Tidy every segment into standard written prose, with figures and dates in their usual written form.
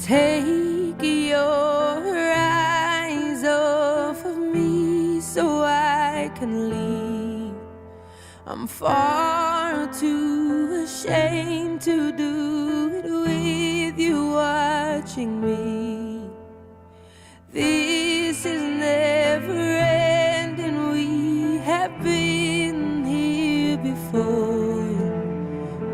Take your eyes off of me so I can leave. I'm far too ashamed to do it with you watching me. This is never ending. We have been here before,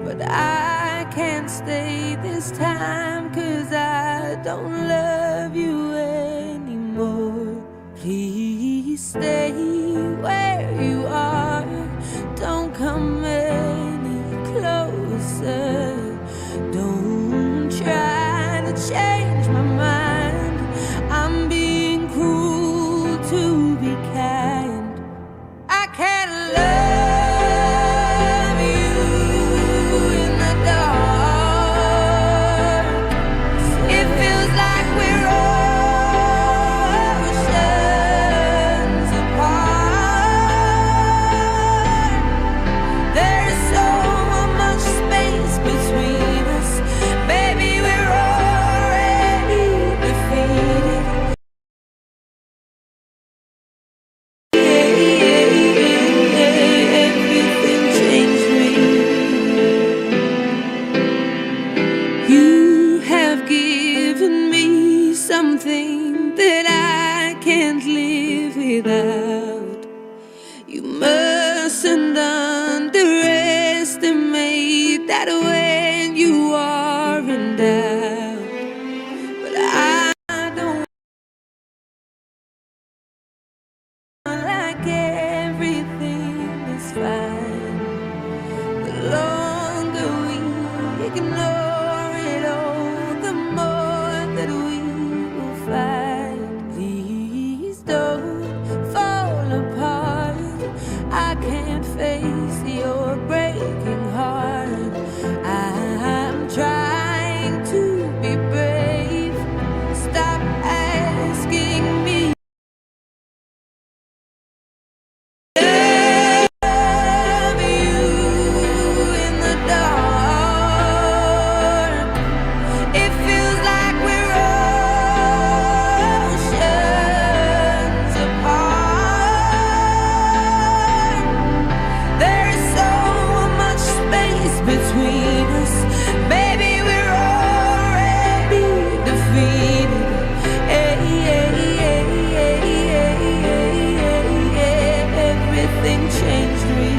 but I can't stay this time, 'cause I don't love you anymore. Please stay where you are. Don't come any closer. Don't try to change my mind. I'm being cruel to be kind. I can't love you in the dark. It feels like we're oceans apart. There's so much space between us. Baby, we're already defeated. Everything changed me. You have given me something that I can't live without. You mustn't underestimate that when you are in doubt. But I don't like everything is fine. The longer we ignore it all, the more that we will fight. Please don't fall apart. I can't face your breaking heart. I'm trying to be brave. Stop asking me. Love you in the dark. It feels like we're oceans apart. There's so much space between us. Baby, we're already defeated. Everything changed me.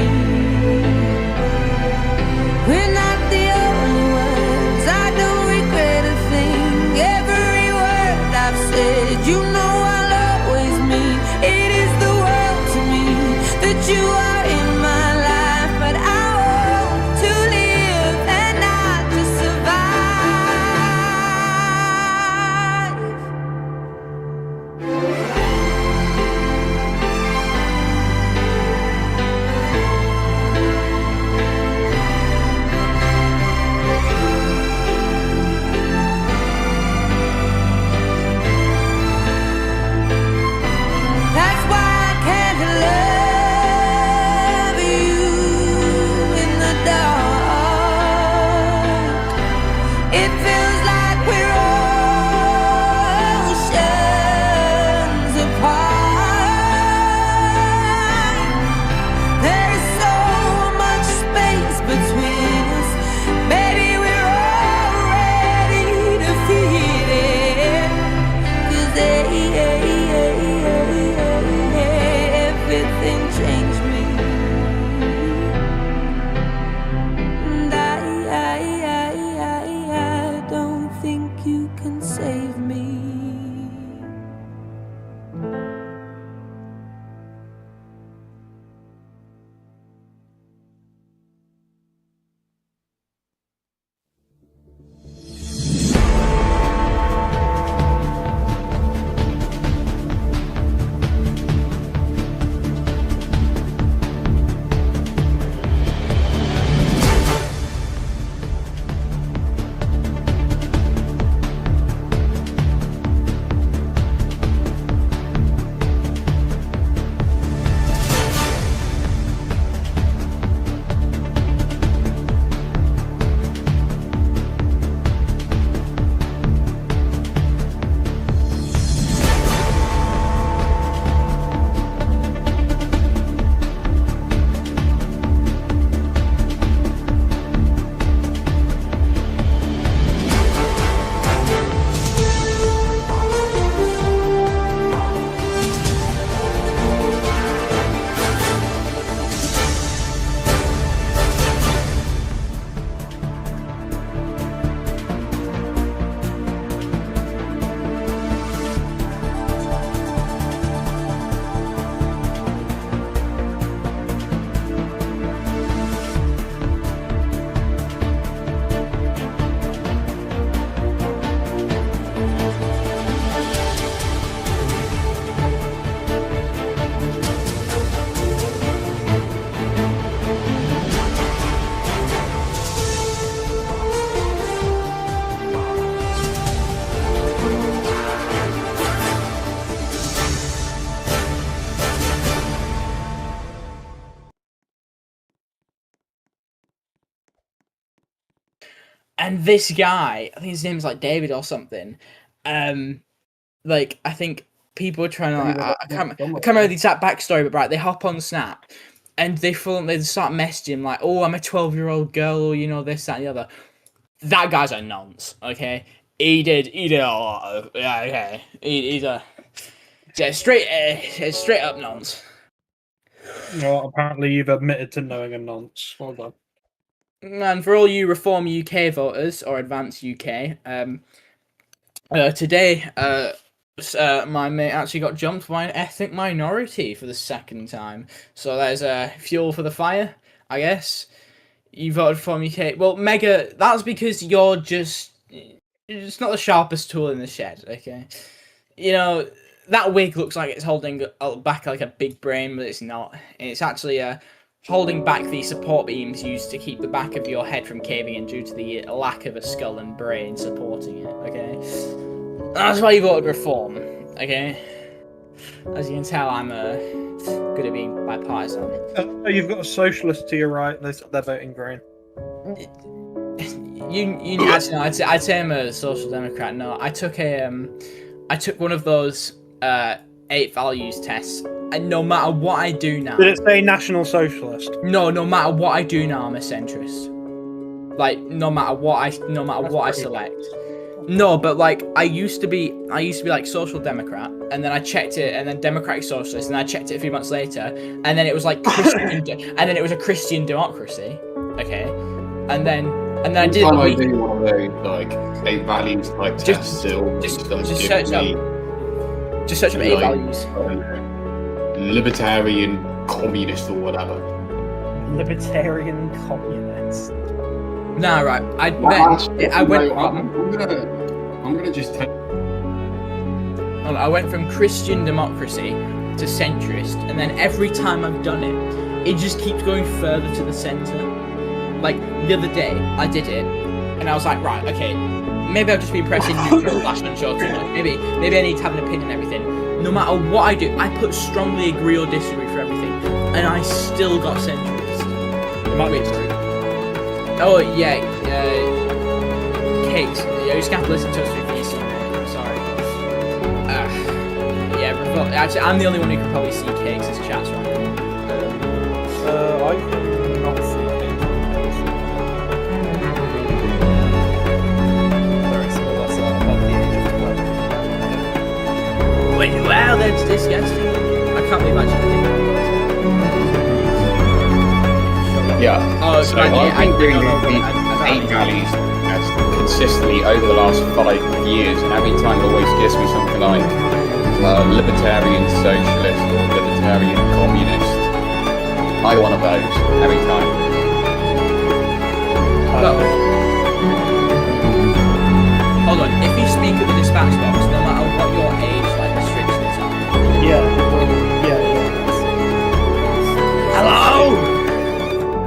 We're not the only ones. I don't regret a thing. Every word I've said, you know I'll always mean. It is the world to me that you are in my life. But I want to live and not just survive. That's why I can't love And this guy, I think his name's like David or something. Like I think people are trying to. Like, I can't remember the exact backstory, but right, they hop on Snap, and they start messaging him like, "Oh, I'm a 12-year-old girl," you know, this, that, and the other. That guy's a nonce. Okay, he did a lot of okay. He's a straight up nonce. Well, apparently you've admitted to knowing a nonce. Well done. And for all you Reform UK voters or Advance UK, today, my mate actually got jumped by an ethnic minority for the second time. So that is fuel for the fire, I guess. You voted Reform UK. Well, Mega, that's because you're just not the sharpest tool in the shed, okay? You know, that wig looks like it's holding back like a big brain, but it's not. It's actually holding back the support beams used to keep the back of your head from caving in due to the lack of a skull and brain supporting it, okay? That's why you voted Reform, okay? As you can tell, I'm good at being bipartisan. You've got a socialist to your right, they're voting Green. You actually, no, I'd say I'm a social democrat. No, I took one of those 8 values tests, and no matter what I do now... Did it say National Socialist? No matter what I do now, I'm a centrist. Like, no matter what I select. No, but like, I used to be like social democrat, and then I checked it, and then democratic socialist, and I checked it a few months later, and then it was like Christian, and then it was a Christian democracy, okay, and then I did. I do one of those like 8 values like tests still. Just search up 8 values. Libertarian, communist, or whatever. Libertarian communist. Nah, right. I'm gonna just tell. I went from Christian democracy to centrist, and then every time I've done it, it just keeps going further to the center. Like the other day, I did it, and I was like, right, okay, maybe I've just been pressing neutral / unsure too much. Maybe I need to have an opinion and everything. No matter what I do, I put strongly agree or disagree for everything, and I still got centrist. It might be true. Oh yeah, Cakes. You just have to listen to us through VC, man. I'm sorry. Yeah, actually, I'm the only one who can probably see Cakes' chats right now. I cannot see Cakes. Very small, that's above the age of 12. Wait, wow, that's disgusting. I can't believe I actually did that. Yeah. Oh, so I've been doing these 8 values consistently over the last 5 years, and every time it always gives me something like libertarian socialist or libertarian communist. Either one of those every time. Hold on. If you speak at the dispatch box, no matter what your age, like restrictions are. Yeah. Hello.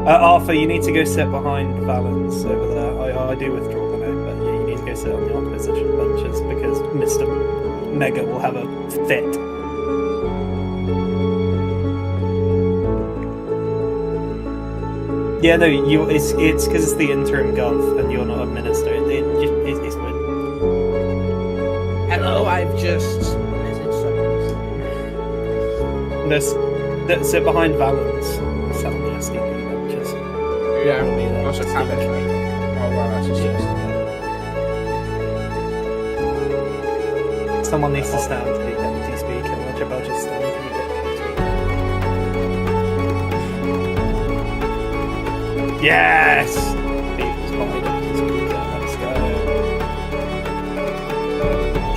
Arthur, you need to go sit behind Valens over there. I do withdraw the note, but yeah, you need to go sit on the opposition benches because Mr. Mega will have a fit. Yeah, no, it's because it's the interim gov and you're not a minister. It's good. Hello, I've just messaged someone. Sit behind Valens. Sit on the SDP benches. Yeah, also cabbage. Oh wow, that's just Someone needs to stand to be deputy speaker, which I'll just stand to be deputy speaker. Yes! People's body deputy speaker, let's go.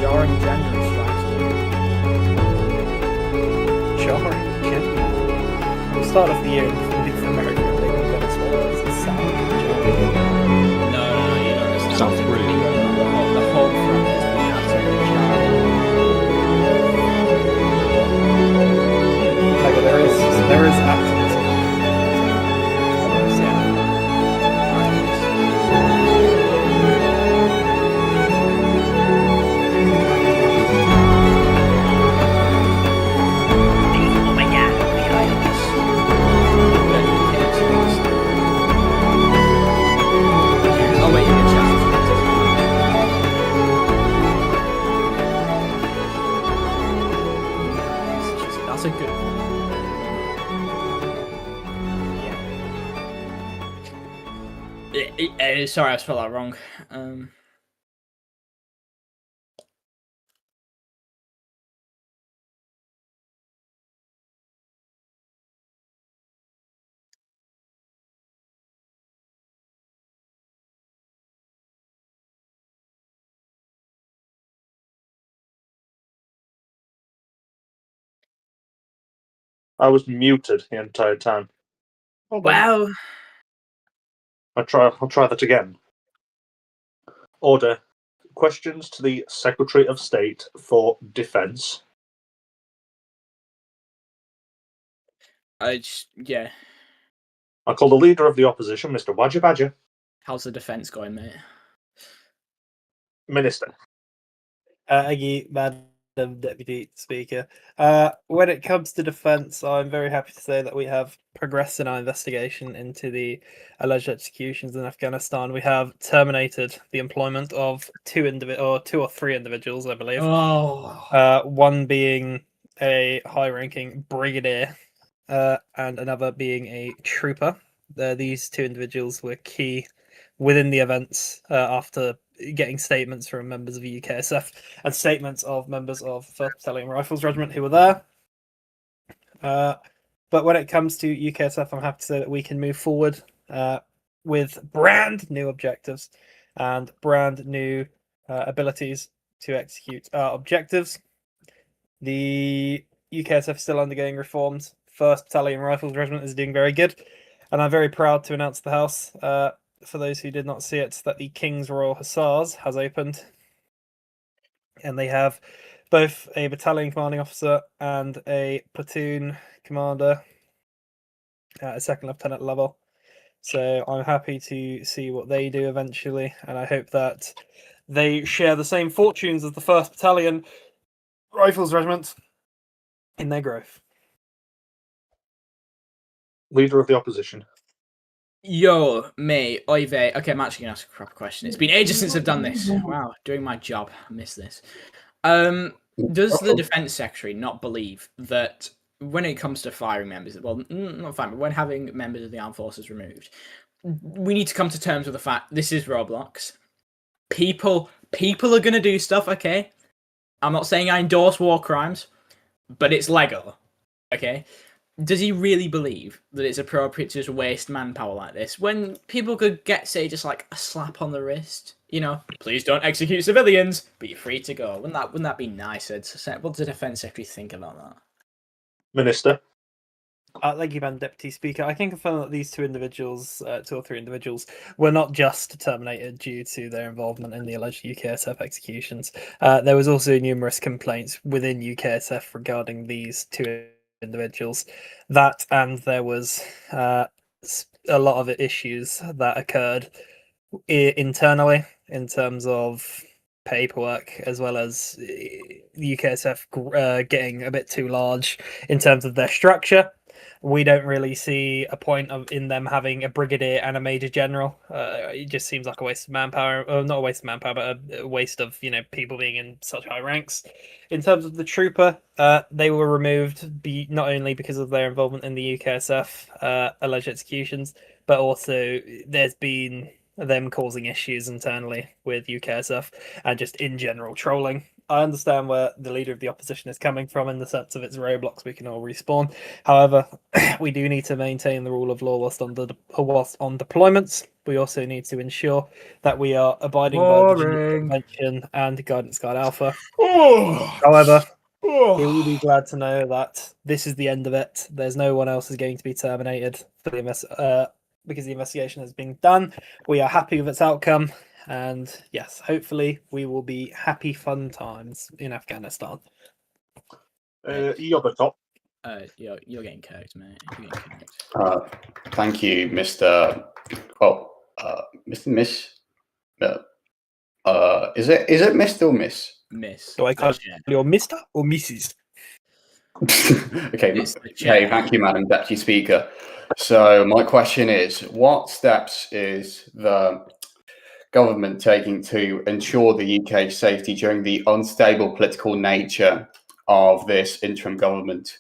jarring gender strikes. Jarring gender? We'll start off the year with America, they don't go as well as the South. No, you don't understand. South Korea. The whole front is being outside of Like, there is activism. Oh my god, look at all this. Sorry, I spelled that wrong. I was muted the entire time. Wow. I'll try that again. Order. Questions to the Secretary of State for Defence. Yeah. I call the Leader of the Opposition, Mr. Wadger Badger. How's the defence going, mate? Minister. Aggie, Madam Deputy Speaker. When it comes to defence, I'm very happy to say that we have progressed in our investigation into the alleged executions in Afghanistan. We have terminated the employment of two or three individuals, I believe. Oh. One being a high-ranking brigadier, and another being a trooper. These two individuals were key within the events after getting statements from members of the UKSF and statements of members of 1st Battalion Rifles Regiment who were there. But when it comes to UKSF, I'm happy to say that we can move forward with brand new objectives and brand new abilities to execute our objectives. The UKSF is still undergoing reforms. 1st Battalion Rifles Regiment is doing very good, and I'm very proud to announce to the House, for those who did not see it, that the King's Royal Hussars has opened, and they have both a battalion commanding officer and a platoon commander at a 2nd lieutenant level. So I'm happy to see what they do eventually, and I hope that they share the same fortunes as the 1st Battalion Rifles Regiment in their growth. Leader of the Opposition. Yo, mate, Oive. Okay, I'm actually gonna ask a proper question. It's been ages since I've done this. Wow, doing my job. I miss this. Does the Defence Secretary not believe that when it comes to firing members, well, not firing, but when having members of the armed forces removed, we need to come to terms with the fact this is Roblox. People are gonna do stuff, okay? I'm not saying I endorse war crimes, but it's Lego, okay? Does he really believe that it's appropriate to just waste manpower like this when people could get, say, just like a slap on the wrist? You know, please don't execute civilians, but you're free to go. Wouldn't that be nice? What does the Defence Secretary think about that? Minister. Thank you, Madam Deputy Speaker. I can confirm that these two or three individuals, were not just terminated due to their involvement in the alleged UKSF executions. There was also numerous complaints within UKSF regarding these two individuals. That, and there was a lot of issues that occurred internally in terms of paperwork, as well as the UKSF getting a bit too large in terms of their structure. We don't really see a point in them having a brigadier and a major general. It just seems like a waste of manpower. Not a waste of manpower, but a waste of people being in such high ranks. In terms of the trooper, they were removed not only because of their involvement in the UKSF alleged executions, but also there's been them causing issues internally with UKSF and just in general trolling. I understand where the Leader of the Opposition is coming from in the sense of its Roblox, we can all respawn. However, we do need to maintain the rule of law whilst on deployments. We also need to ensure that we are abiding by the Geneva Convention and Guidance Guide Alpha. However, he will be glad to know that this is the end of it. There's no one else is going to be terminated for because the investigation has been done. We are happy with its outcome. And yes, hopefully we will be happy, fun times in Afghanistan. You're the top. You're getting cooked, mate. You're getting cooked. Thank you, Mr. Well, Mr. Miss. Is it Mr. or Miss? Miss. Do I call you Mr. or Mrs.? Okay, thank you, Madam Deputy Speaker. So my question is, what steps is the government taking to ensure the UK's safety during the unstable political nature of this interim government?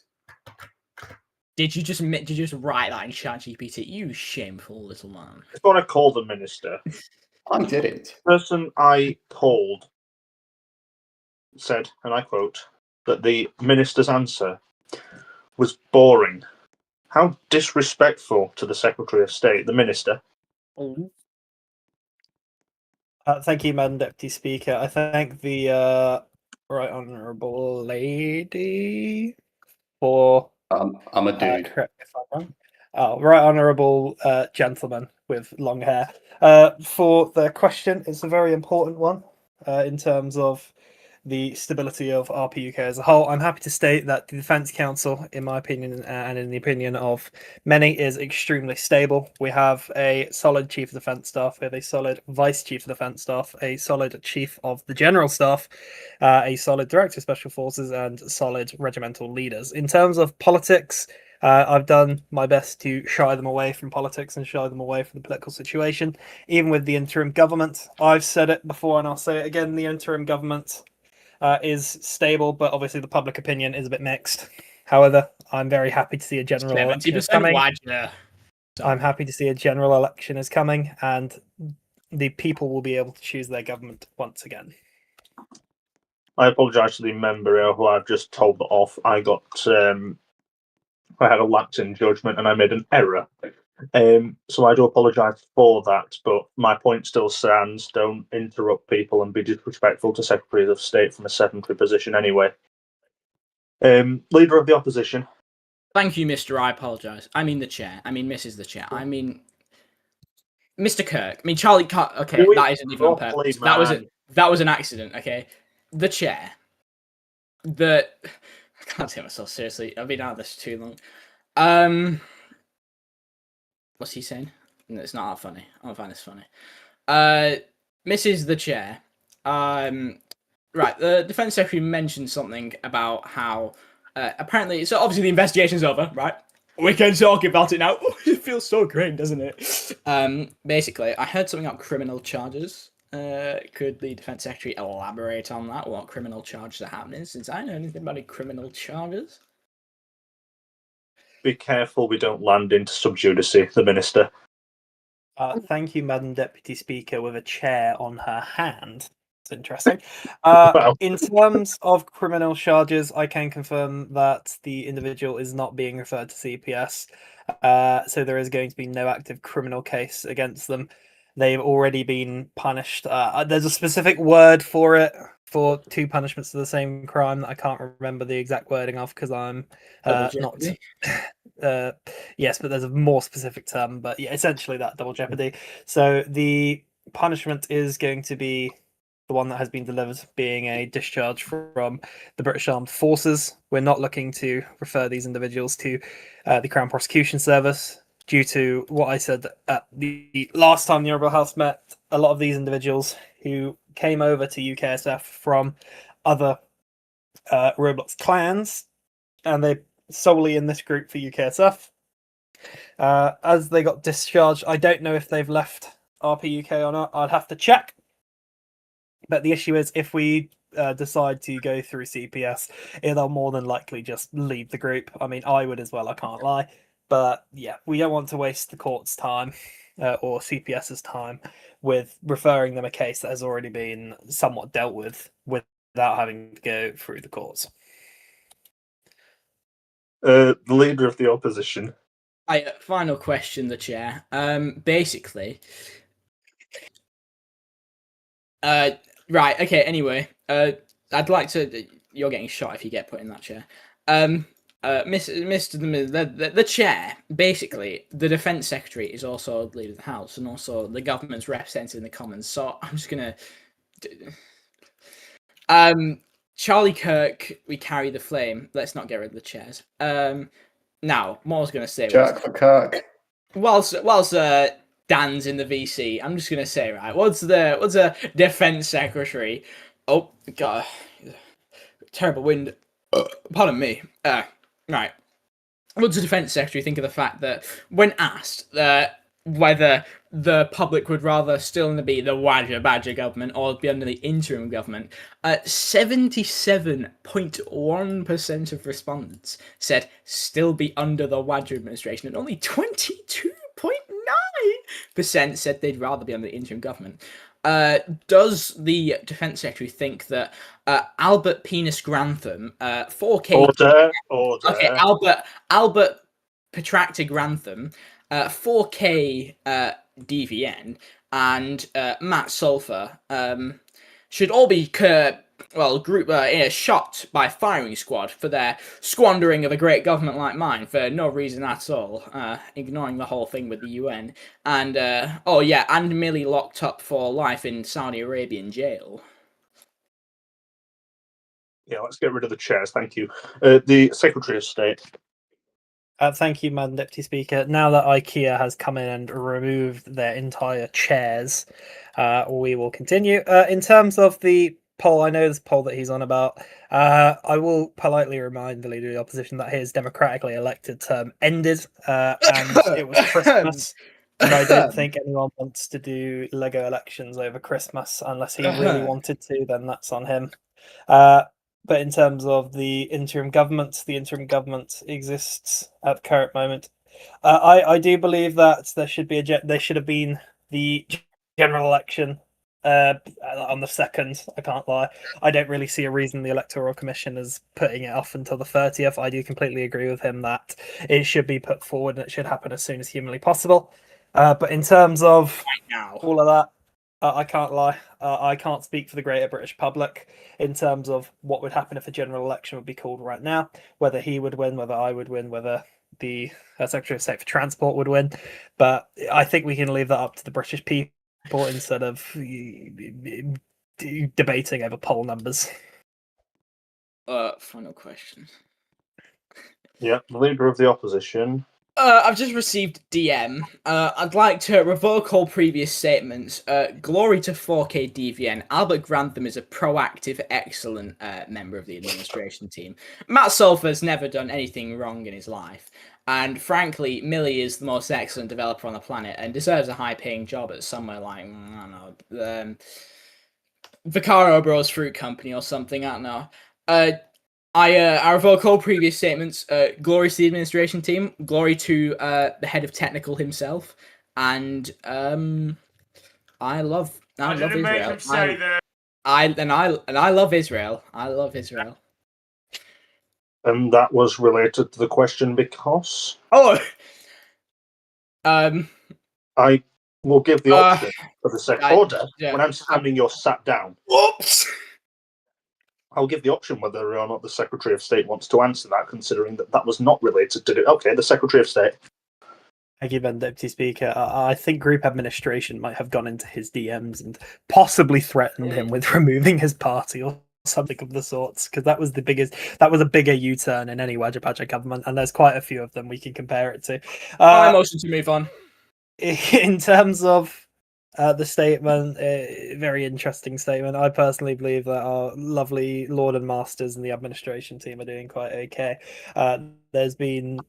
Did you just write that in ChatGPT? You shameful little man. Before I called the minister, I didn't. the person I called said, and I quote, that the minister's answer was boring. How disrespectful to the Secretary of State, the minister. Thank you, Madam Deputy Speaker. I thank the Right Honourable Lady for. I'm a dude. Correct me if I'm wrong. Oh, Right Honourable Gentleman with long hair. For the question, it's a very important one in terms of the stability of RPUK as a whole. I'm happy to state that the Defence Council, in my opinion, and in the opinion of many, is extremely stable. We have a solid Chief of Defence Staff, we have a solid Vice Chief of Defence Staff, a solid Chief of the General Staff, a solid Director of Special Forces, and solid regimental leaders. In terms of politics, I've done my best to shy them away from politics and shy them away from the political situation. Even with the interim government, I've said it before and I'll say it again, the interim government is stable, but obviously the public opinion is a bit mixed. However, I'm very happy to see a general election is coming. I'm happy to see a general election is coming, and the people will be able to choose their government once again. I apologise to the member who I've just told off. I had a lapse in judgment and I made an error. So I do apologise for that, but my point still stands. Don't interrupt people and be disrespectful to Secretaries of State from a secondary position anyway. Leader of the Opposition. Thank you, Mr. I apologise. I mean the chair. I mean Mrs. the chair. I mean Mr. Kirk. I mean Charlie Kirk. Okay, that isn't even on purpose. That was an accident, okay? The chair. I can't take myself seriously. I've been out of this too long. What's he saying? No, it's not that funny. I don't find this funny. Mrs. the Chair. Right, the Defence Secretary mentioned something about how apparently, so obviously the investigation's over, right? We can talk about it now. It feels so great, doesn't it? Basically, I heard something about criminal charges. Could the Defence Secretary elaborate on that? What criminal charges are happening? Since I know anything about any criminal charges. Be careful we don't land into subjudice, the minister. Thank you, Madam Deputy Speaker, with a chair on her hand. It's interesting. In terms of criminal charges, I can confirm that the individual is not being referred to CPS, so there is going to be no active criminal case against them. They've already been punished. There's a specific word for it, for two punishments for the same crime that I can't remember the exact wording of because I'm not. Yes, but there's a more specific term. But yeah, essentially that double jeopardy. So the punishment is going to be the one that has been delivered, being a discharge from the British Armed Forces. We're not looking to refer these individuals to the Crown Prosecution Service. Due to what I said at the last time the Honourable House met, a lot of these individuals who came over to UKSF from other Roblox clans, and they're solely in this group for UKSF. As they got discharged, I don't know if they've left RPUK or not. I'd have to check. But the issue is, if we decide to go through CPS, they'll more than likely just leave the group. I mean, I would as well, I can't lie. But yeah, we don't want to waste the court's time or CPS's time with referring them a case that has already been somewhat dealt with without having to go through the courts. The Leader of the Opposition. Final question, the chair. Basically, right. Okay. Anyway, I'd like to. You're getting shot if you get put in that chair. Mr. The chair, basically, the Defence Secretary is also the leader of the House and also the government's representative in the Commons. So I'm just gonna. Charlie Kirk, we carry the flame. Let's not get rid of the chairs. Now, what I was gonna say Jack for Kirk. Whilst Dan's in the VC, I'm just gonna say, right, what's a Defence Secretary? Oh god, terrible wind. Pardon me. Right. What does the Defence Secretary think of the fact that when asked whether the public would rather still be the Wadger Badger government or be under the interim government. 77.1% of respondents said still be under the Wadger administration, and only 22.9% said they'd rather be under the interim government. Does the Defence Secretary think that Albert Penis Grantham, 4K... Order. Okay, Albert Protractor Grantham, 4K DVN, and Matt Sulphur should all be shot by firing squad for their squandering of a great government like mine for no reason at all, ignoring the whole thing with the UN, and and Millie locked up for life in Saudi Arabian jail. Yeah, let's get rid of the chairs. Thank you. The Secretary of State. Thank you, Madam Deputy Speaker. Now that IKEA has come in and removed their entire chairs, we will continue. In terms of the poll, I know this poll that he's on about. I will politely remind the Leader of the Opposition that his democratically elected term ended, and it was Christmas. And I don't think anyone wants to do Lego elections over Christmas unless he really wanted to, then that's on him. But in terms of the interim government exists at the current moment. I do believe that there should have been the general election on the 2nd. I can't lie. I don't really see a reason the Electoral Commission is putting it off until the 30th. I do completely agree with him that it should be put forward and it should happen as soon as humanly possible. But in terms of all of that, I can't lie. I can't speak for the greater British public in terms of what would happen if a general election would be called right now, whether he would win, whether I would win, whether the Secretary of State for Transport would win. But I think we can leave that up to the British people instead of debating over poll numbers. Final question. Yeah, the Leader of the Opposition. I've just received DM. I'd like to revoke all previous statements. Glory to 4K DVN. Albert Grantham is a proactive, excellent member of the administration team. Matt Sulphur's never done anything wrong in his life. And frankly, Millie is the most excellent developer on the planet and deserves a high-paying job at somewhere like, I don't know, Vaccaro Bros Fruit Company or something, I don't know. I revoke all previous statements. Glory to the administration team. Glory to the head of technical himself. And I love Israel. I love Israel. I love Israel. And that was related to the question because I will give the option for the second order. Yeah. When I'm standing, you're sat down. Whoops. I'll give the option whether or not the Secretary of State wants to answer that, considering that was not related to... Okay, the Secretary of State. Thank you, Ben, Deputy Speaker. I think group administration might have gone into his DMs and possibly threatened him with removing his party or something of the sorts, because that was a bigger U-turn in any Wadger Badger government, and there's quite a few of them we can compare it to. I motion to move on. In terms of the statement, very interesting statement. I personally believe that our lovely Lord and Masters and the administration team are doing quite okay. There's been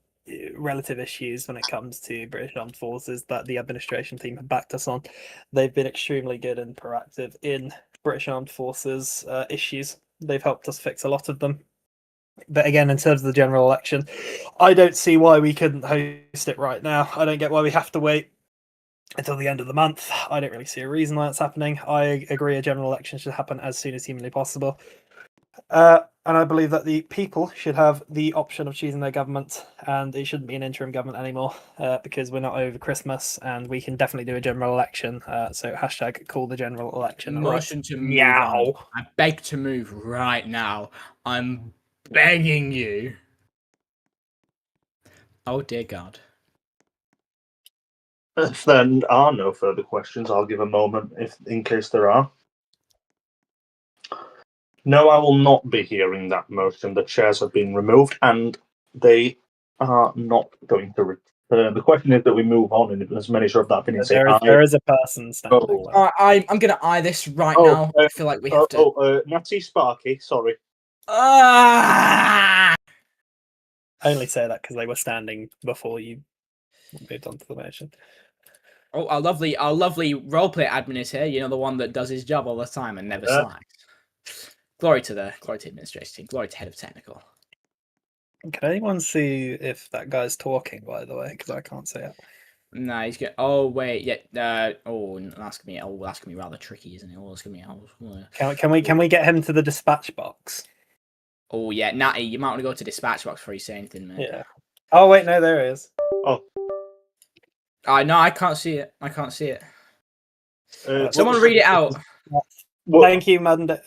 relative issues when it comes to British Armed Forces that the administration team have backed us on. They've been extremely good and proactive in British Armed Forces issues. They've helped us fix a lot of them. But again, in terms of the general election, I don't see why we couldn't host it right now. I don't get why we have to wait until the end of the month. I don't really see a reason why it's happening. I agree a general election should happen as soon as humanly possible. And I believe that the people should have the option of choosing their government, and it shouldn't be an interim government anymore, because we're not over Christmas, and we can definitely do a general election. So hashtag call the general election. Motion to move on. I beg to move right now. I'm begging you. Oh dear God. If there are no further questions, I'll give a moment in case there are. No, I will not be hearing that motion. The chairs have been removed and they are not going to return. The question is that we move on, and as many of that been in there is a person standing. I'm going to eye this right now. I feel like we have to. Natty Sparky, sorry. I only say that because they were standing before you moved on to the motion. Oh, our lovely roleplay admin is here. You know, the one that does his job all the time and never Yeah. slacks. Glory to the administration team. Glory to head of technical. Can anyone see if that guy's talking? By the way, because I can't see it. Nah, he's good. Oh wait, yeah. That's gonna be rather tricky, isn't it? Oh, it's gonna be. Can we get him to the dispatch box? Oh yeah, Natty, you might want to go to dispatch box before you say anything, mate. Yeah. Oh wait, no, there he is. Oh, No, I can't see it. I can't see it. Someone what- read it out. what- Thank you, Madam.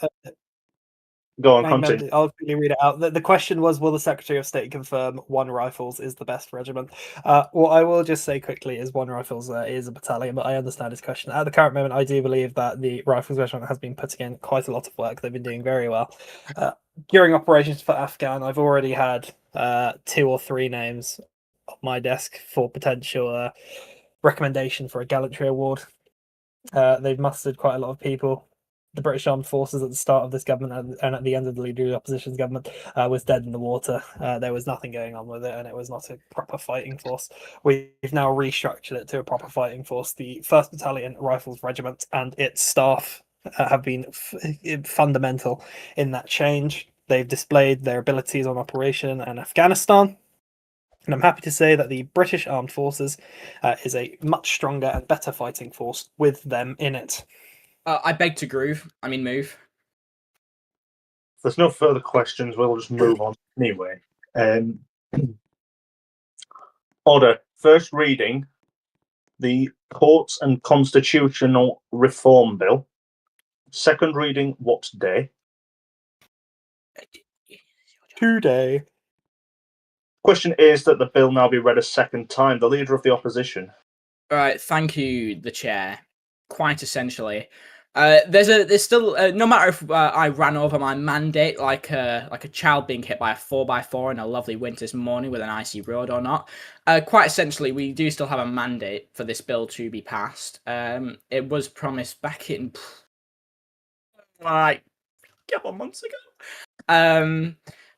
Go on, Thank you, continue. Madam. I'll quickly read it out. The question was, will the Secretary of State confirm One Rifles is the best regiment? What I will just say quickly is One Rifles is a battalion, but I understand his question. At the current moment, I do believe that the Rifles Regiment has been putting in quite a lot of work. They've been doing very well. During operations for Afghan, I've already had 2 or 3 names on my desk for potential recommendation for a gallantry award. They've mustered quite a lot of people. The British Armed Forces at the start of this government and at the end of the Leader of the Opposition's government was dead in the water. There was nothing going on with it, and it was not a proper fighting force. We've now restructured it to a proper fighting force. The 1st Battalion Rifles Regiment and its staff have been fundamental in that change. They've displayed their abilities on operation in Afghanistan. And I'm happy to say that the British Armed Forces is a much stronger and better fighting force with them in it. I beg to move. If there's no further questions, we'll just move on anyway. Order. First reading, the Courts and Constitutional Reform Bill. Second reading, what day? Today. Question is that the bill now be read a second time. The Leader of the Opposition. All right, thank you, the chair. Quite essentially, there's still no matter if I ran over my mandate like a child being hit by a 4x4 in a lovely winter's morning with an icy road or not. Quite essentially, we do still have a mandate for this bill to be passed. It was promised back in like a couple of months ago.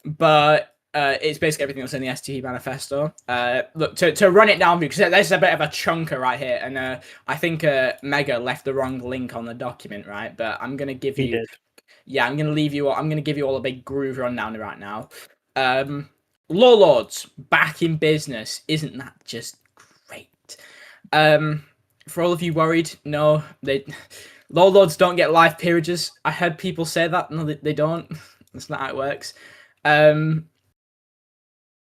But it's basically everything that's in the STE manifesto. Look, to run it down, because there's a bit of a chunker right here, and I think Mega left the wrong link on the document, right? But I'm gonna give you, yeah, I'm gonna leave you. I'm gonna give you all a big groove rundown right now. Law Lords back in business. Isn't that just great? For all of you worried, no, Law Lords don't get life peerages. I heard people say that. No, they don't. That's not how it works.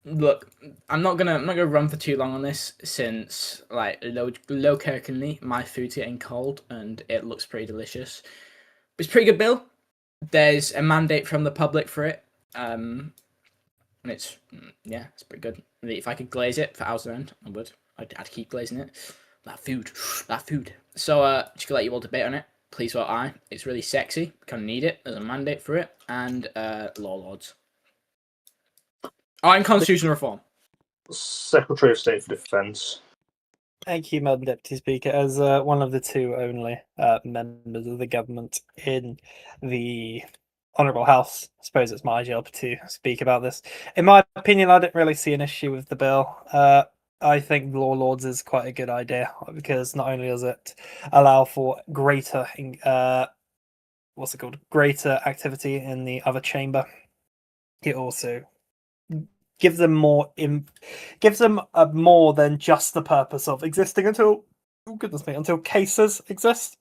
Look, I'm not gonna run for too long on this, since like locally my food's getting cold and it looks pretty delicious. But it's a pretty good bill. There's a mandate from the public for it, and it's it's pretty good. If I could glaze it for hours on end, I would. I'd keep glazing it. That food. So just gonna let you all debate on it. Please vote aye. It's really sexy. Kind of need it. There's a mandate for it, and Law Lords. Oh, and constitutional reform. Secretary of State for Defence. Thank you, Madam Deputy Speaker. As one of the 2 only members of the government in the Honourable House, I suppose it's my job to speak about this. In my opinion, I don't really see an issue with the bill. I think Law Lords is quite a good idea, because not only does it allow for greater activity in the other chamber, it also gives them more than just the purpose of existing until cases exist.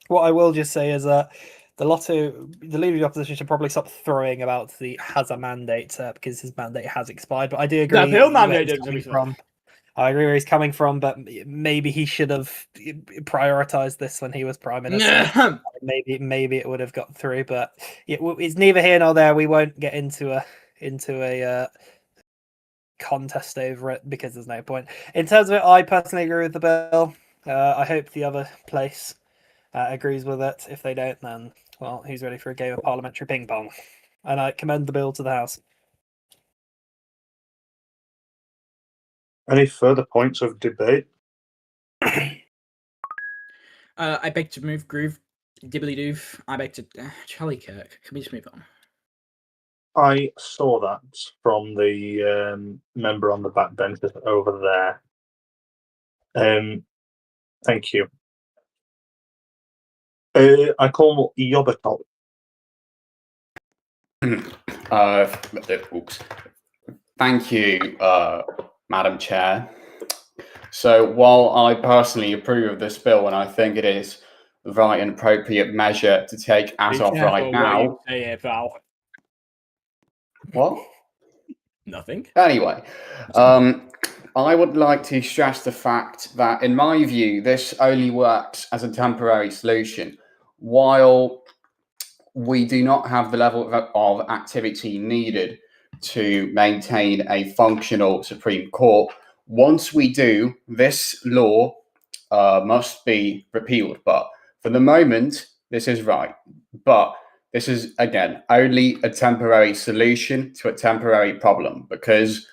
What I will just say is that the Leader of the Opposition should probably stop throwing about the has a mandate, because his mandate has expired. But I do agree. The bill mandate I agree where he's coming from, but maybe he should have prioritized this when he was Prime Minister. maybe it would have got through, but it's neither here nor there. We won't get into a contest over it, because there's no point. In terms of it, I personally agree with the bill. I hope the other place agrees with it. If they don't, then, well, who's ready for a game of parliamentary ping pong? And I commend the bill to the House. Any further points of debate? I beg to move groove. Dibbly doof. I beg to Charlie Kirk. Can we just move on? I saw that from the member on the back bench over there. Thank you. I call Yobotop. Oops. Thank you, Madam Chair. So while I personally approve of this bill and I think it is the right and appropriate measure to take as Be of right careful what you now. say here, pal. What? Nothing. Anyway, I would like to stress the fact that, in my view, this only works as a temporary solution. While we do not have the level of activity needed to maintain a functional Supreme Court, once we do, this law must be repealed. But for the moment, this is right. But this is, again, only a temporary solution to a temporary problem because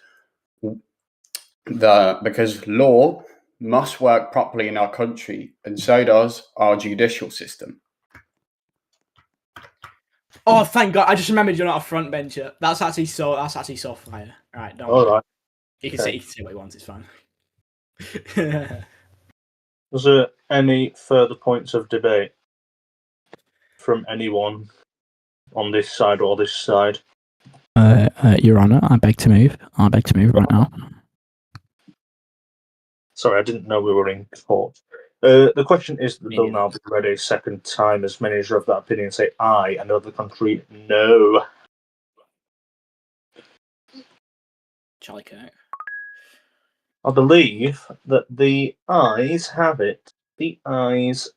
law must work properly in our country, and so does our judicial system. Oh, thank God! I just remembered you're not a front bencher. That's actually so fire. All right, don't All worry. right. You can Okay. say what he wants. It's fine. Was there any further points of debate from anyone on this side or this side? Your Honour, I beg to move. I beg to move right now. Sorry, I didn't know we were in court. The question is, the Me bill neither. now be read a second time, as many as are of that opinion say aye, and other country no. Charlie Kirk. I believe that the ayes have it. The ayes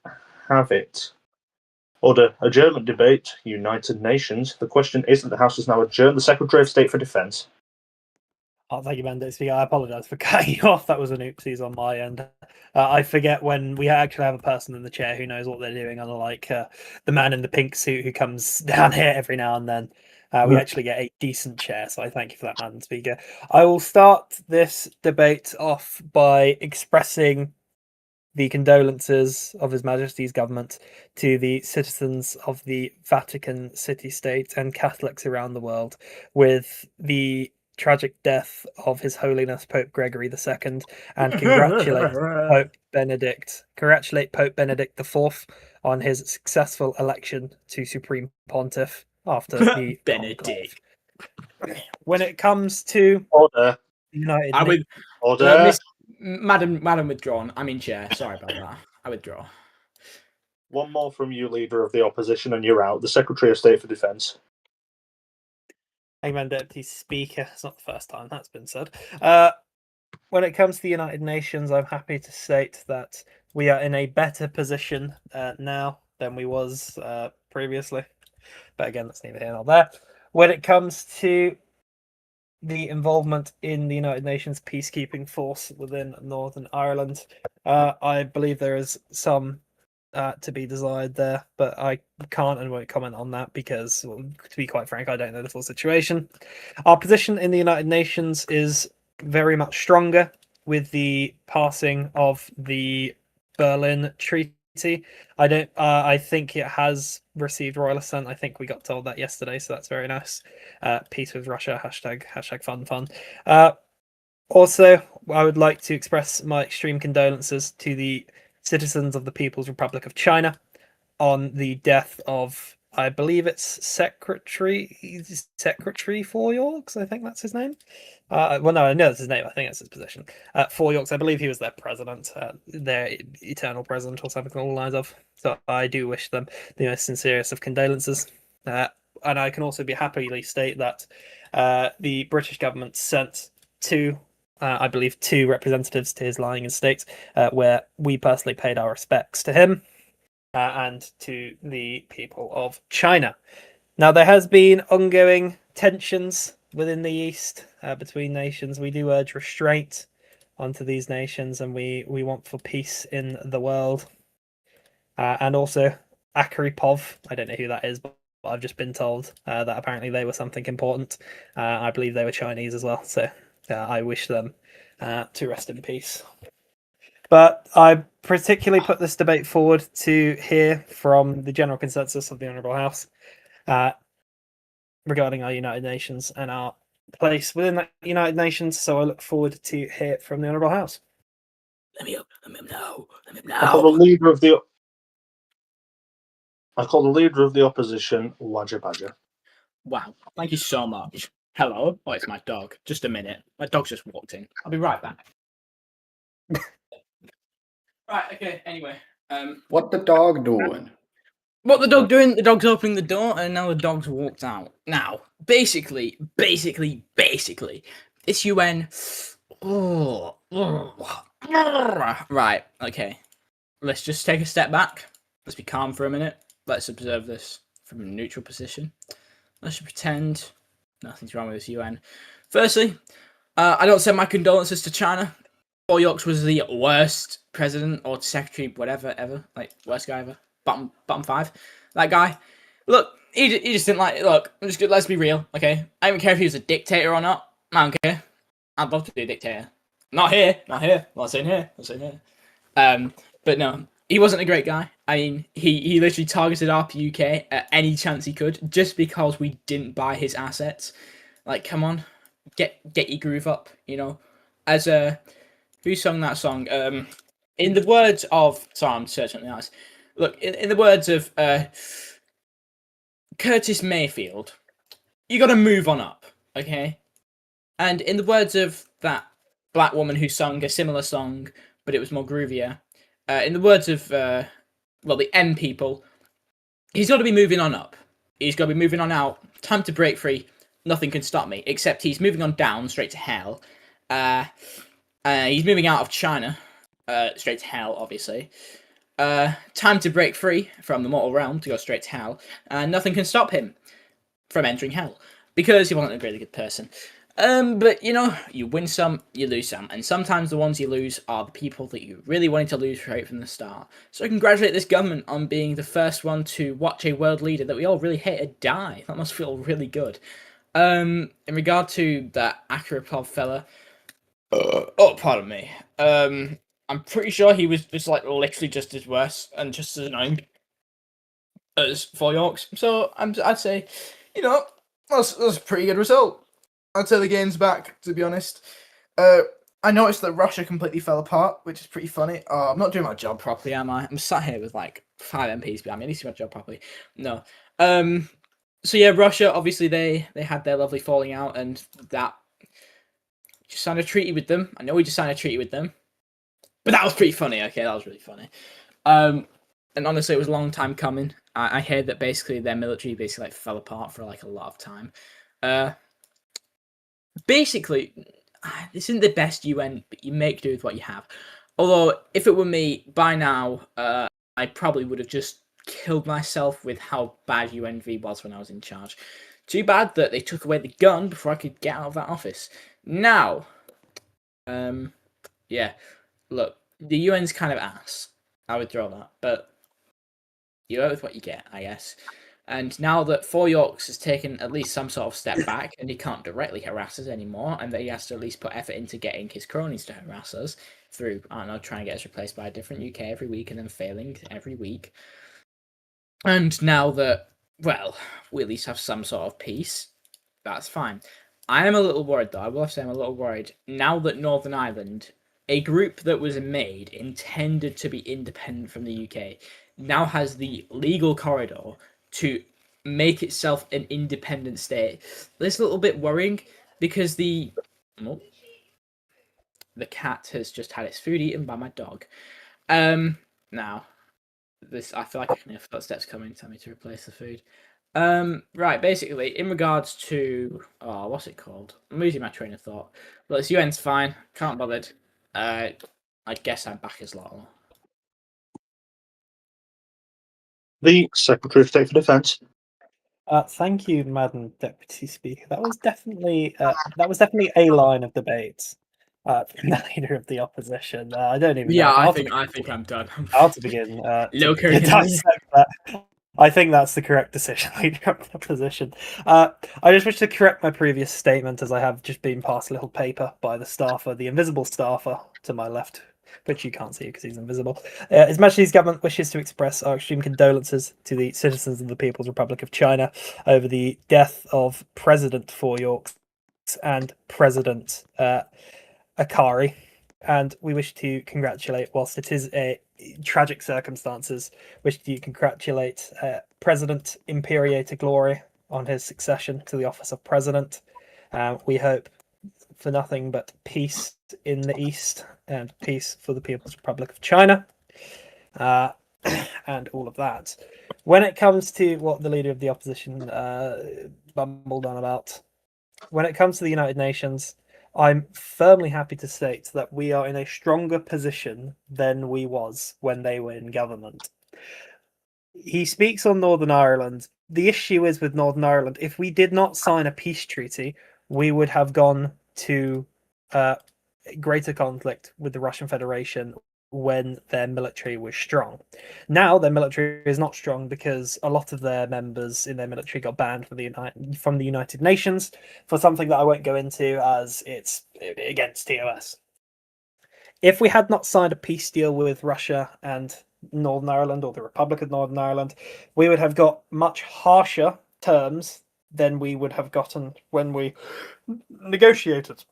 have it. Order adjournment debate, United Nations. The question is that the House has now adjourned the Secretary of State for Defence. Oh, thank you, Mandate Speaker. I apologise for cutting you off. That was an oopsies on my end. I forget when we actually have a person in the chair who knows what they're doing, unlike the man in the pink suit who comes down here every now and then. We actually get a decent chair, so I thank you for that, Madam Speaker. I will start this debate off by expressing the condolences of His Majesty's government to the citizens of the Vatican City-State and Catholics around the world with the tragic death of His Holiness Pope Gregory II, and congratulate Pope Benedict IV on his successful election to Supreme Pontiff after the Benedict. When it comes to Order. United I would, Order. Madam withdrawn. I'm in chair. Sorry about that. I withdraw. One more from you, Leader of the Opposition, and you're out. The Secretary of State for Defence. Amen, Deputy Speaker. It's not the first time that's been said. When it comes to the United Nations, I'm happy to state that we are in a better position now than we was previously. But again, that's neither here nor there. When it comes to the involvement in the United Nations peacekeeping force within Northern Ireland, I believe there is some to be desired there, but I can't and won't comment on that because, well, to be quite frank, I don't know the full situation. Our position in the United Nations is very much stronger with the passing of the Berlin Treaty. I think it has received royal assent. I think we got told that yesterday, so that's very nice. Peace with Russia. Hashtag fun. Also, I would like to express my extreme condolences to the citizens of the People's Republic of China on the death of, I believe it's Secretary Four Yorks. I think that's his name. Well, no, I know that's his name. I think that's his position. Four Yorks. I believe he was their president, their eternal president, or something along the lines of. So I do wish them the most sincerest of condolences. And I can also be happily state that the British government sent I believe two representatives to his lying estate, where we personally paid our respects to him and to the people of China. Now, there has been ongoing tensions within the East between nations. We do urge restraint onto these nations, and we want for peace in the world. And also, Akharipov, I don't know who that is, but I've just been told that apparently they were something important. I believe they were Chinese as well, so I wish them to rest in peace. But I particularly put this debate forward to hear from the general consensus of the Honourable House regarding our United Nations and our place within that United Nations. So I look forward to hear from the Honourable House. Let me know. I call the leader of the opposition Wadger Badger. Wow, thank you so much. Hello. Oh, it's my dog. Just a minute. My dog's just walked in. I'll be right back. Right, okay, anyway. What the dog doing? What the dog doing? The dog's opening the door and now the dog's walked out. Now, basically, this UN. Right, okay. Let's just take a step back. Let's be calm for a minute. Let's observe this from a neutral position. Let's pretend nothing's wrong with this UN. Firstly, I don't send my condolences to China. Paul Yorks was the worst president or secretary, whatever, ever. Like, worst guy ever. Bottom 5. That guy. Look, he just didn't like. Look, I'm just good. Let's be real, okay? I don't care if he was a dictator or not. I don't care. I'd love to be a dictator. Not here. Not saying here. But no, he wasn't a great guy. I mean, he literally targeted RPUK at any chance he could, just because we didn't buy his assets. Like, come on, get your groove up, you know. As who sung that song? In the words of, sorry, I'm searching the eyes. Look, in the words of Curtis Mayfield, you got to move on up, okay? And in the words of that black woman who sung a similar song, but it was more groovier, in the words of, the M people, he's got to be moving on up. He's got to be moving on out. Time to break free. Nothing can stop me, except he's moving on down, straight to hell. He's moving out of China, straight to hell, obviously. Time to break free from the mortal realm to go straight to hell. Nothing can stop him from entering hell, because he wasn't a really good person. But, you know, you win some, you lose some. And sometimes the ones you lose are the people that you really wanted to lose right from the start. So I congratulate this government on being the first one to watch a world leader that we all really hated die. That must feel really good. In regard to that Akropov fella, pardon me. I'm pretty sure he was just, like, literally just as worse and just as annoying as 4 Yorks. So I'd say, you know, that's a pretty good result. I'd say the game's back, to be honest. I noticed that Russia completely fell apart, which is pretty funny. Oh, I'm not doing my job properly, am I? I'm sat here with like 5 MPs behind me. I need to do my job properly. No. So yeah, Russia, obviously they had their lovely falling out, and that just signed a treaty with them. I know we just signed a treaty with them, but that was pretty funny. Okay, that was really funny. And honestly, it was a long time coming. I heard that basically their military basically like fell apart for like a lot of time. Basically, this isn't the best UN, but you make do with what you have. Although, if it were me, by now, I probably would have just killed myself with how bad UNV was when I was in charge. Too bad that they took away the gun before I could get out of that office. Now, yeah, look, the UN's kind of ass. I would throw that, but you go with what you get, I guess. And now that 4 Yorks has taken at least some sort of step back and he can't directly harass us anymore, and that he has to at least put effort into getting his cronies to harass us through, I don't know, trying to get us replaced by a different UK every week and then failing every week. And now that, well, we at least have some sort of peace, that's fine. I am a little worried, though. I will have to say I'm a little worried. Now that Northern Ireland, a group that was made intended to be independent from the UK, now has the legal corridor to make itself an independent state. This is a little bit worrying because the cat has just had its food eaten by my dog. Now, this I feel like I can hear footsteps coming, tell me to replace the food. Right, basically, in regards to what's it called? I'm losing my train of thought. Well, this UN's fine. Can't bothered. I guess I'm back as Lotto. The Secretary of State for Defence. Thank you, Madam Deputy Speaker. That was definitely a line of debate from the leader of the opposition. I don't even. Yeah, know I think I'm done. How to begin? Loco, Dissect that. I think that's the correct decision, leader of the opposition. I just wish to correct my previous statement, as I have just been passed a little paper by the staffer, the invisible staffer to my left, which you can't see because he's invisible. His Majesty's government wishes to express our extreme condolences to the citizens of the People's Republic of China over the death of President 4 Yorks and President Akari. and we wish to congratulate, whilst it is a tragic circumstances, wish to congratulate President Imperiator Glory on his succession to the office of president. We hope for nothing but peace in the East and peace for the People's Republic of China, and all of that. When it comes to what the leader of the opposition bumbled on about, when it comes to the United Nations, I'm firmly happy to state that we are in a stronger position than we was when they were in government. He speaks on Northern Ireland. The issue is with Northern Ireland, if we did not sign a peace treaty, we would have gone to greater conflict with the Russian Federation when their military was strong. Now their military is not strong because a lot of their members in their military got banned from the United Nations for something that I won't go into, as it's against TOS. If we had not signed a peace deal with Russia and Northern Ireland, or the Republic of Northern Ireland, we would have got much harsher terms than we would have gotten when we negotiated.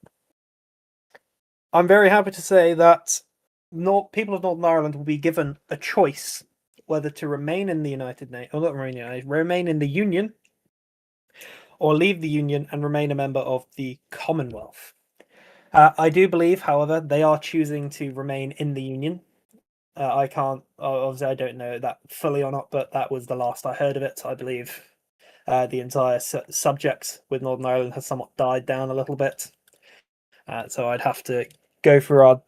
I'm very happy to say that people of Northern Ireland will be given a choice whether to remain in the remain in the Union, or leave the Union and remain a member of the Commonwealth. I do believe, however, they are choosing to remain in the Union. I don't know that fully or not, but that was the last I heard of it. I believe the entire subject with Northern Ireland has somewhat died down a little bit. So I'd have to go through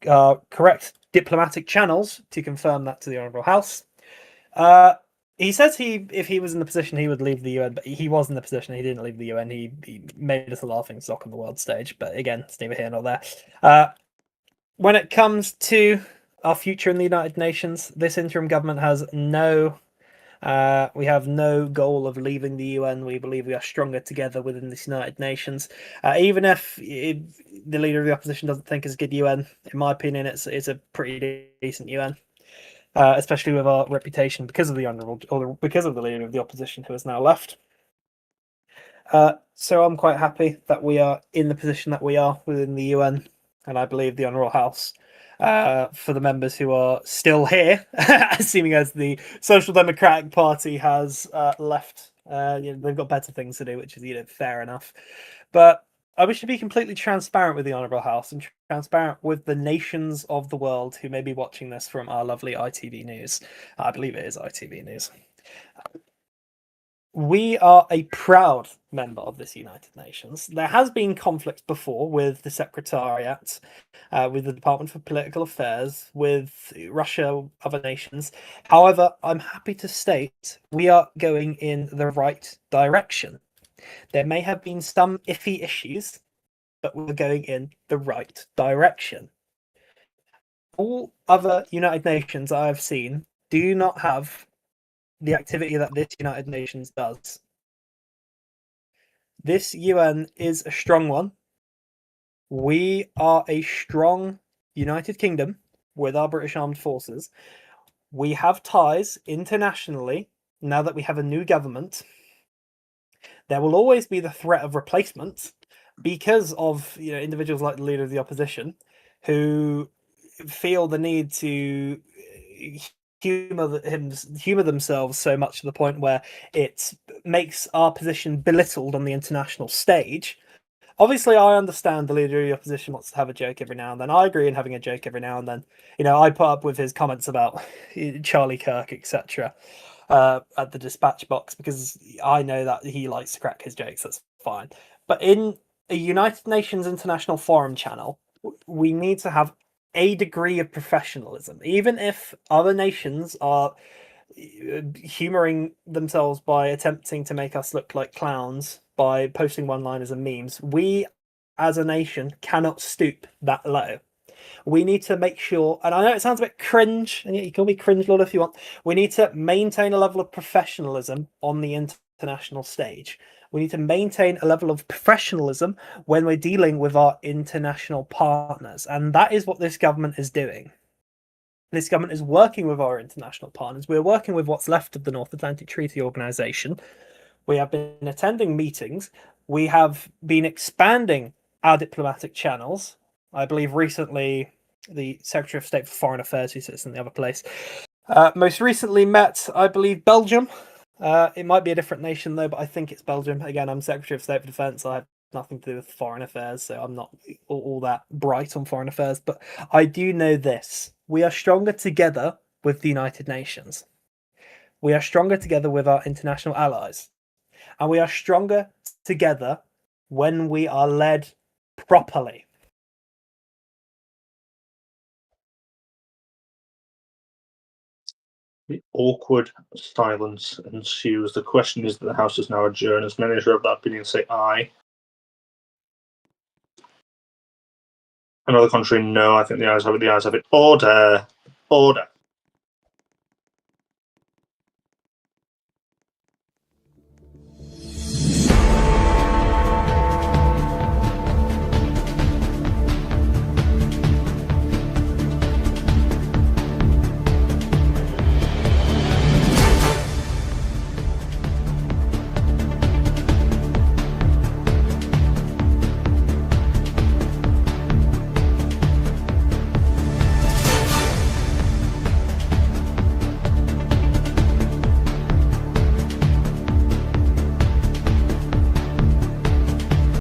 our correct diplomatic channels to confirm that to the Honourable House. He says if he was in the position, he would leave the UN, but he was in the position, he didn't leave the UN. He made us a laughing stock on the world stage, but again, it's neither here nor there. When it comes to our future in the United Nations, this interim government has we have no goal of leaving the UN. We believe we are stronger together within this United Nations. Even if the leader of the opposition doesn't think it's a good UN, in my opinion, it's a pretty decent UN. Especially with our reputation because of because of the leader of the opposition who has now left. So I'm quite happy that we are in the position that we are within the UN, and I believe the Honourable House, for the members who are still here, assuming as the Social Democratic Party has left, they've got better things to do, which is fair enough. But I wish to be completely transparent with the Honourable House and transparent with the nations of the world who may be watching this from our lovely ITV News. I believe it is ITV News. We are a proud member of this United Nations. There has been conflict before with the Secretariat, with the Department for Political Affairs, with Russia, other nations. However, I'm happy to state we are going in the right direction. There may have been some iffy issues, but we're going in the right direction. All other United Nations I have seen do not have the activity that this United Nations does. This UN is a strong one. We are a strong United Kingdom with our British Armed Forces. We have ties internationally now that we have a new government. There will always be the threat of replacement because of individuals like the leader of the opposition who feel the need to humor themselves so much to the point where it makes our position belittled on the international stage. Obviously, I understand the leader of the opposition wants to have a joke every now and then. I agree in having a joke every now and then. I put up with his comments about Charlie Kirk, etc. At the dispatch box because I know that he likes to crack his jokes. That's fine. But in a United Nations International Forum channel, we need to have a degree of professionalism. Even if other nations are humoring themselves by attempting to make us look like clowns by posting one-liners and memes, we as a nation cannot stoop that low. We need to make sure, and I know it sounds a bit cringe, and you can be cringe lord if you want, we need to maintain a level of professionalism on the international stage. We need to maintain a level of professionalism when we're dealing with our international partners. And that is what this government is doing. This government is working with our international partners. We're working with what's left of the North Atlantic Treaty Organization. We have been attending meetings. We have been expanding our diplomatic channels. I believe recently the Secretary of State for Foreign Affairs, who sits in the other place, most recently met, I believe, Belgium. It might be a different nation though, but I think it's Belgium. Again, I'm Secretary of State for Defence. I have nothing to do with foreign affairs, so I'm not all that bright on foreign affairs. But I do know this: we are stronger together with the United Nations. We are stronger together with our international allies, and we are stronger together when we are led properly. The awkward silence ensues. The question is that the House is now adjourned. As many as are of that opinion say aye. Another contrary, no. I think the ayes have it. The ayes have it. Order. Order.